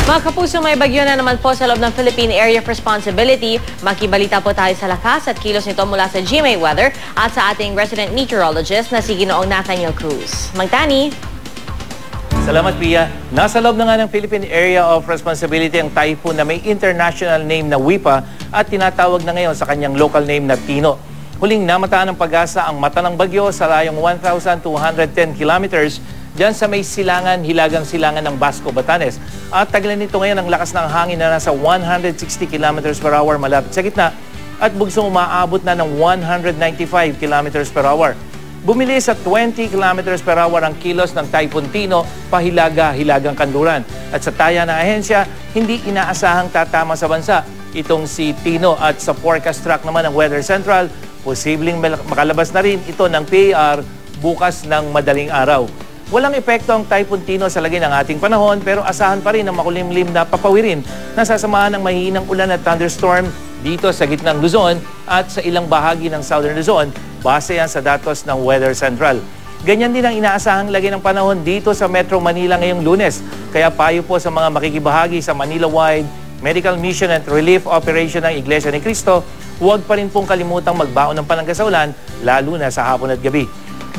Mga kapuso, may bagyo na naman po sa loob ng Philippine Area of Responsibility. Makibalita po tayo sa lakas at kilos nito mula sa GMA Weather at sa ating resident meteorologist na si Ginoong Nathaniel Cruz. Magtani! Salamat, Pia. Nasa loob na nga ng Philippine Area of Responsibility ang typhoon na may international name na Wipa at tinatawag na ngayon sa kanyang local name na Tino. Huling namataan ng pag-asa ang mata ng bagyo sa layong 1,210 kilometers diyan sa may silangan, hilagang silangan ng Basco, Batanes. At taglan nito ngayon ang lakas ng hangin na nasa 160 kilometers per hour malapit sa gitna at bugsong umaabot na ng 195 kilometers per hour. Bumili sa 20 kilometers per hour ang kilos ng Typhoon Tino pahilaga-hilagang kanluran. At sa taya ng ahensya, hindi inaasahang tatama sa bansa itong si Tino. At sa forecast track naman ng Weather Central, posibleng makalabas na rin ito ng PAR bukas ng madaling araw. Walang epekto ang Typhoon Tino sa lagay ng ating panahon pero asahan pa rin ang makulimlim na papawirin na sasamahan ng mahihinang ulan at thunderstorm dito sa gitnang Luzon at sa ilang bahagi ng Southern Luzon base yan sa datos ng Weather Central. Ganyan din ang inaasahang lagay ng panahon dito sa Metro Manila ngayong Lunes. Kaya payo po sa mga makikibahagi sa Manila-wide Medical Mission and Relief Operation ng Iglesia ni Cristo, huwag pa rin pong kalimutang magbaon ng palangga sa ulan lalo na sa hapon at gabi.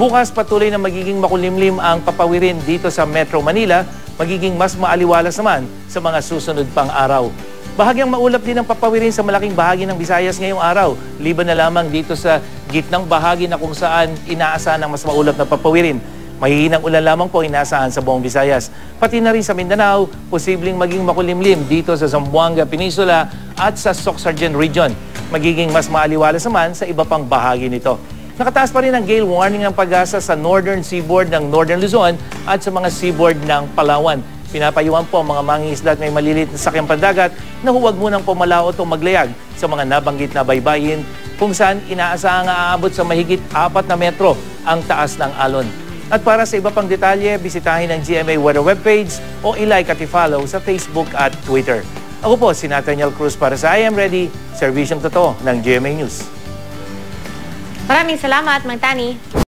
Bukas patuloy na magiging makulimlim ang papawirin dito sa Metro Manila, magiging mas maaliwalas naman sa mga susunod pang araw. Bahagyang maulap din ang papawirin sa malaking bahagi ng Visayas ngayong araw, liban na lamang dito sa gitnang bahagi na kung saan inaasahan ang mas maulap na papawirin. Mahihinang ulan lamang po inaasahan sa buong Visayas. Pati na rin sa Mindanao, posibleng maging makulimlim dito sa Zamboanga Peninsula at sa Sorsogon Region. Magiging mas maaliwalas naman sa iba pang bahagi nito. Nakataas pa rin ang gale warning ng pag-asa sa northern seaboard ng Northern Luzon at sa mga seaboard ng Palawan. Pinapayuhan po ang mga mangingisda at may maliliit na sakyang pandagat na huwag munang pumalaot o maglayag sa mga nabanggit na baybayin kung saan inaasahang aabot sa mahigit 4 na metro ang taas ng alon. At para sa iba pang detalye, bisitahin ang GMA Weather webpage o i-like at i-follow sa Facebook at Twitter. Ako po si Nathaniel Cruz para sa I Am Ready, serbisyong totoo ng GMA News. Maraming salamat, Magtani.